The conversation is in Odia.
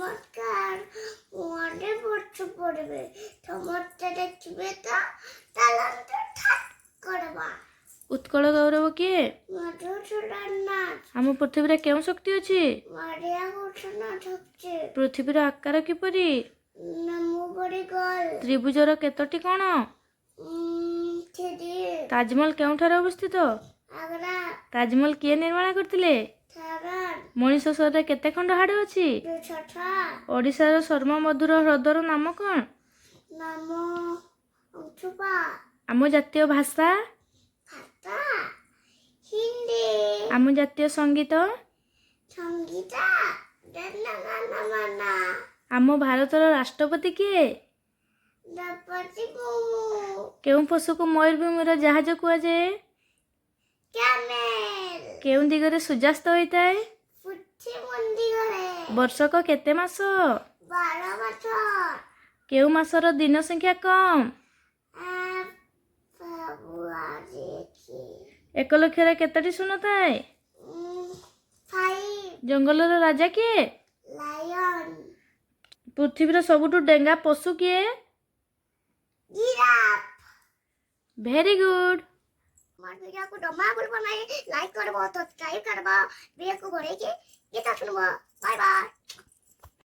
চমৎকার মনে পড়ছে পড়বে সমস্ত দেখবে তো তাহলে ঠাট করবা ଉତ୍କଳ ଗୌରବ କିଏ? ମଧୁସୂଦନ ନାଥ ଆମ ପୃଥିବୀରେ କେଉଁ ଶକ୍ତି ଅଛି? ମାରିଆ ଭୂଷଣ ଶକ୍ତି ପୃଥିବୀର ଆକାର କିପରି? ମୁଁ ବଡ଼ି ଗୋଲ ତ୍ରିଭୁଜର କେତୋଟି କୋଣ? ଥିରି ତାଜମହଲ କେଉଁଠାରେ ଅବସ୍ଥିତ? ଆଗ୍ରା ତାଜମହଲ କିଏ ନିର୍ମାଣ କରିଥିଲେ? ଥାରାନ ମଣିଷ ଶରୀରରେ କେତେ ଖଣ୍ଡ ହାଡ଼ ଅଛି? ଛଠା ଓଡ଼ିଶାର ସର୍ବମଧୁର ହ୍ରଦର ନାମ କ'ଣ? ନାମ ଅଂଶୁପା ଆମ ଜାତୀୟ ଭାଷା? ଭାଷା ହିନ୍ଦୀ ଆମ ଜାତୀୟ ସଙ୍ଗୀତ? ସଙ୍ଗୀତ ଜନଗଣ ମନ ଆମ ଭାରତର ରାଷ୍ଟ୍ରପତି କିଏ? ଦ୍ରୌପଦୀ ମୁର୍ମୁ କେଉଁ ପଶୁକୁ ମୟୂରଭୂମିର ଜାହାଜ କୁହାଯାଏ? କ୍ୟାମେଲ କେଉଁ ଦିଗରେ ସୂର୍ଯ୍ୟାସ୍ତ ହୋଇଥାଏ? ପୁଥି ମନ୍ଦିରରେ ବର୍ଷକ କେତେ ମାସ? 12 ମାସ କେଉଁ ମାସର ଦିନ ସଂଖ୍ୟା କମ୍? ଫେବୃଆରୀ 1 ଲକ୍ଷରେ କେତୋଟି ଶୂନ ଥାଏ? 5 ଜଙ୍ଗଲର ରାଜା କିଏ? ଲାୟନ ପୃଥିବୀର ସବୁଠୁ ଡେଙ୍ଗା ପଶୁ କିଏ? Giraffe very good. हमारे वीडियो को डमा बोल बनाए लाइक करबो सब्सक्राइब करबो वीडियो को बढ़े के ये सुनबो बाय बाय।